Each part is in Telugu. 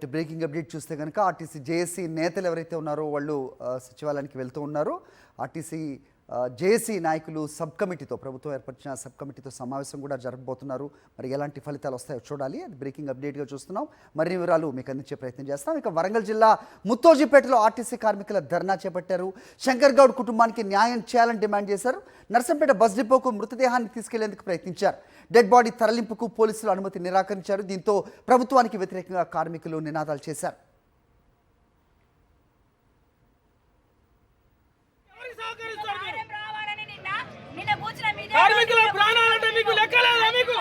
బ్రేకింగ్ అప్డేట్ చూస్తే కనుక ఆర్టీసీ జేఏసీ నేతలు ఎవరైతే ఉన్నారో వాళ్ళు సచివాలయానికి వెళ్తూ ఉన్నారు. ఆర్టీసీ జేఏసీ నాయకులు సబ్ కమిటీతో ప్రభుత్వం ఏర్పరిచిన సబ్ కమిటీతో సమావేశం కూడా జరగబోతున్నారు. మరి ఎలాంటి ఫలితాలు వస్తాయో చూడాలి. అది బ్రేకింగ్ అప్డేట్గా చూస్తున్నాం. మరిన్ని వివరాలు మీకు అందించే ప్రయత్నం చేస్తాం. ఇక వరంగల్ జిల్లా ముత్తోజిపేటలో ఆర్టీసీ కార్మికుల ధర్నా చేపట్టారు. శంకర్ గౌడ్ కుటుంబానికి న్యాయం చేయాలని డిమాండ్ చేశారు. నర్సంపేట బస్ డిపోకు మృతదేహాన్ని తీసుకెళ్లేందుకు ప్రయత్నించారు. డెడ్ బాడీ తరలింపుకు పోలీసులు అనుమతి నిరాకరించారు. దీంతో ప్రభుత్వానికి వ్యతిరేకంగా కార్మికులు నినాదాలు చేశారు. కార్మికుల ప్రాణాలంటే మీకు లెక్కలేదా? మీకు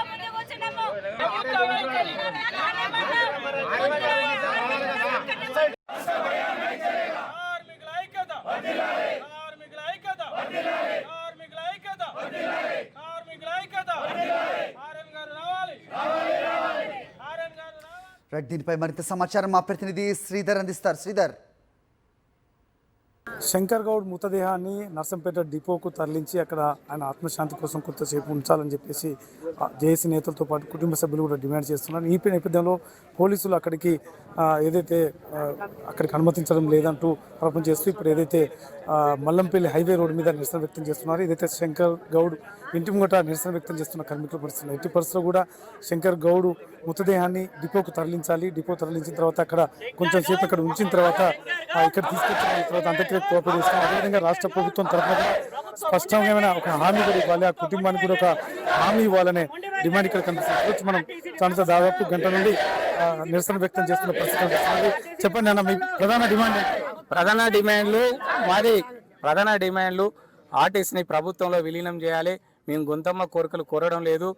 దీనిపై మరింత సమాచారం మా ప్రతినిధి శ్రీధర్ అందిస్తారు. శ్రీధర్, శంకర్ గౌడ్ మృతదేహాన్ని నర్సంపేట డిపోకు తరలించి అక్కడ ఆయన ఆత్మశాంతి కోసం కొంతసేపు ఉంచాలని చెప్పేసి జేఏసీ నేతలతో పాటు కుటుంబ సభ్యులు కూడా డిమాండ్ చేస్తున్నారు. ఈ నేపథ్యంలో పోలీసులు అక్కడికి అనుమతించడం లేదంటూ ఆరోపణ చేస్తూ ఇప్పుడు ఏదైతే మల్లంపల్లి హైవే రోడ్డు మీద నిరసన వ్యక్తం చేస్తున్నారు. ఏదైతే శంకర్ గౌడ్ ఇంటి ముంగట నిరసన వ్యక్తం చేస్తున్న కార్మికుల పరిస్థితులు ఎట్టి పరిస్థితుల్లో కూడా శంకర్ గౌడ్ మృతదేహాన్ని డిపోకు తరలించాలి. డిపో తరలించిన తర్వాత అక్కడ కొంచెం సేపు అక్కడ ఉంచిన తర్వాత ఇక్కడ తీసుకొచ్చిన తర్వాత అంత్యక్రియ కోఆపరేట్ చేస్తాం. అదేవిధంగా రాష్ట్ర ప్రభుత్వం తరఫున స్పష్టమైన ఒక హామీ కూడా ఇవ్వాలి, ఆ కుటుంబానికి కూడా ఒక హామీ ఇవ్వాలనే డిమాండ్ ఇక్కడ కనిపిస్తుంది. మనం చాలా దాదాపు గంట నుండి నిరసన వ్యక్తం చేస్తున్న పరిస్థితి. చెప్పండి అన్న, మీ ప్రధాన డిమాండ్లు ఆర్టీసీని ప్రభుత్వంలో విలీనం చేయాలి. మేము గొంతమ్మ కోరికలు కోరడం లేదు.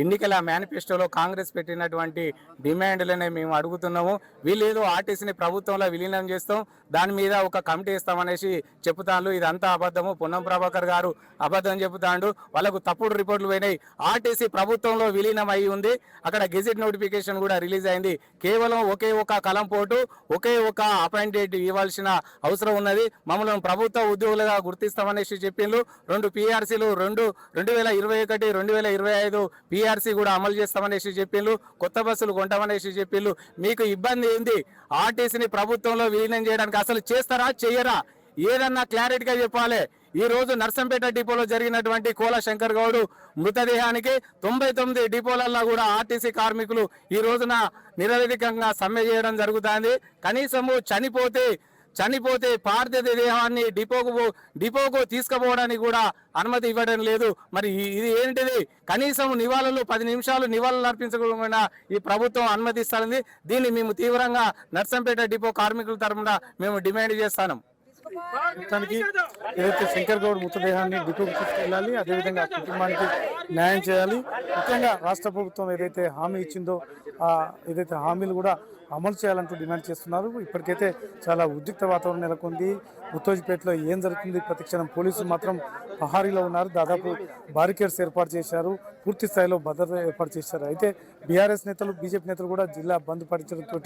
ఎన్నికల మేనిఫెస్టోలో కాంగ్రెస్ పెట్టినటువంటి డిమాండ్లనే మేము అడుగుతున్నాము. వీళ్ళేదో ఆర్టీసీని ప్రభుత్వంలో విలీనం చేస్తాం, దాని మీద ఒక కమిటీ ఇస్తామనేసి చెప్తాను. ఇదంతా అబద్ధము. పొన్నం ప్రభాకర్ గారు అబద్ధం చెబుతాడు. వాళ్ళకు తప్పుడు రిపోర్ట్లు పోయినాయి. ఆర్టీసీ ప్రభుత్వంలో విలీనం అయి ఉంది. అక్కడ గెజిట్ నోటిఫికేషన్ కూడా రిలీజ్ అయింది. కేవలం ఒకే ఒక కలం పోటు, ఒకే ఒక అపాయింటెడ్ ఇవ్వాల్సిన అవసరం ఉన్నది. మమ్మల్ని ప్రభుత్వ ఉద్యోగులుగా గుర్తిస్తామనేసి చెప్పిండ్రు. 2 PRCలు 2021, 2025 PRC కూడా అమలు చేస్తామనేసి చెప్పిండ్రు. కొత్త బస్సులు కొంటామనేసి చెప్పిండ్రు. మీకు ఇబ్బంది ఏంది? ఆర్టీసీని ప్రభుత్వంలో విలీనం చేయడానికి అసలు చేస్తారా చెయ్యరా? ఏదన్నా క్లారిటీగా చెప్పాలి. ఈ రోజు నర్సంపేట డిపోలో జరిగినటువంటి కోల శంకర్ గౌడ్ మృతదేహానికి 99 డిపోలలో కూడా ఆర్టీసీ కార్మికులు ఈ రోజున నిరవధికంగా సమ్మె చేయడం జరుగుతుంది. కనీసము చనిపోతే పార్థివ దేహాన్ని డిపోకు తీసుకుపోవడానికి కూడా అనుమతి ఇవ్వడం లేదు. మరి ఇది ఏంటిది? కనీసం నివాళులు 10 నిమిషాలు నివాళులు అర్పించకుండా ఈ ప్రభుత్వం అనుమతిస్తుంది. దీన్ని మేము తీవ్రంగా నర్సంపేట డిపో కార్మికుల తరఫున మేము డిమాండ్ చేస్తాం. మొత్తానికి ఏదైతే శంకర్ గౌడ్ మృతదేహాన్ని డిపోకు తీసుకెళ్ళాలి, అదేవిధంగా కుటుంబానికి న్యాయం చేయాలి. ముఖ్యంగా రాష్ట్ర ప్రభుత్వం ఏదైతే హామీ ఇచ్చిందో ఏదైతే హామీలు కూడా అమలు చేయాలంటూ డిమాండ్ చేస్తున్నారు. ఇప్పటికైతే చాలా ఉద్రిక్త వాతావరణం నెలకొంది. ముత్తోజిపేటలో ఏం జరుగుతుంది? ప్రతిక్షణం పోలీసులు మాత్రం పహారీలో ఉన్నారు. దాదాపు బారికేడ్స్ ఏర్పాటు చేశారు. పూర్తి స్థాయిలో భద్రత ఏర్పాటు చేశారు. అయితే బీఆర్ఎస్ నేతలు, బీజేపీ నేతలు కూడా జిల్లా బంద్ పాటించడంతో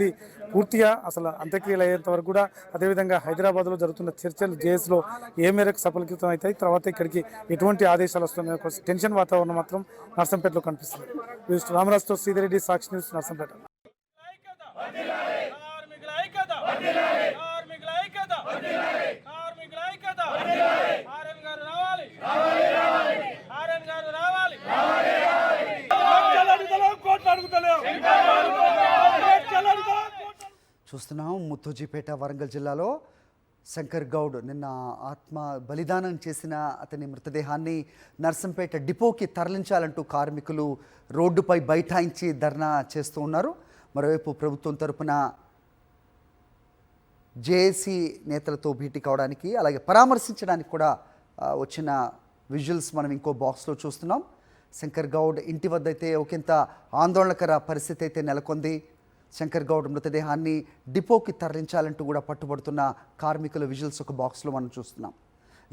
పూర్తిగా అసలు అంత్యక్రియలు అయ్యేంత వరకు కూడా, అదేవిధంగా హైదరాబాద్లో జరుగుతున్న చర్చలు జేఎస్లో ఏ మేరకు సఫలీకృతం అవుతాయి, తర్వాత ఇక్కడికి ఎటువంటి ఆదేశాలు వస్తున్నాయి, టెన్షన్ వాతావరణం మాత్రం నర్సంపేటలో కనిపిస్తుంది. రామరాజుతో శ్రీధరెడ్డి, సాక్షి న్యూస్, నర్సంపేట. చూస్తున్నాం ముత్తోజిపేట వరంగల్ జిల్లాలో శంకర్ గౌడ్ నిన్న ఆత్మ బలిదానం చేసిన అతని మృతదేహాన్ని నర్సంపేట డిపోకి తరలించాలంటూ కార్మికులు రోడ్డుపై బైఠాయించి ధర్నా చేస్తూ ఉన్నారు. మరోవైపు ప్రభుత్వం తరపున జేఏసీ నేతలతో భేటీ కావడానికి, అలాగే పరామర్శించడానికి కూడా వచ్చిన విజువల్స్ మనం ఇంకో బాక్స్లో చూస్తున్నాం. శంకర్ గౌడ్ ఇంటి వద్ద అయితే ఒకంత ఆందోళనకర పరిస్థితి అయితే నెలకొంది. శంకర్ గౌడ్ మృతదేహాన్ని డిపోకి తరలించాలంటూ కూడా పట్టుబడుతున్న కార్మికుల విజువల్స్ ఒక బాక్స్లో మనం చూస్తున్నాం.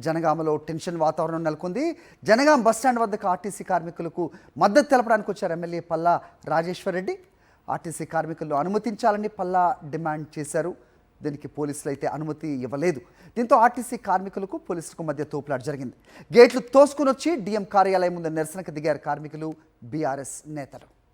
జనగామలో టెన్షన్ వాతావరణం నెలకొంది. జనగాం బస్టాండ్ వద్దకు ఆర్టీసీ కార్మికులకు మద్దతు తెలపడానికి వచ్చారు ఎమ్మెల్యే పల్లా రాజేశ్వర్ రెడ్డి. ఆర్టీసీ కార్మికులను అనుమతించాలని పల్లా డిమాండ్ చేశారు. దీనికి పోలీసులు అయితే అనుమతి ఇవ్వలేదు. దీంతో ఆర్టీసీ కార్మికులకు పోలీసులకు మధ్య తోపులాట జరిగింది. గేట్లు తోసుకుని వచ్చి డిఎం కార్యాలయం ముందు నిరసనకు దిగారు కార్మికులు, బీఆర్ఎస్ నేతలు.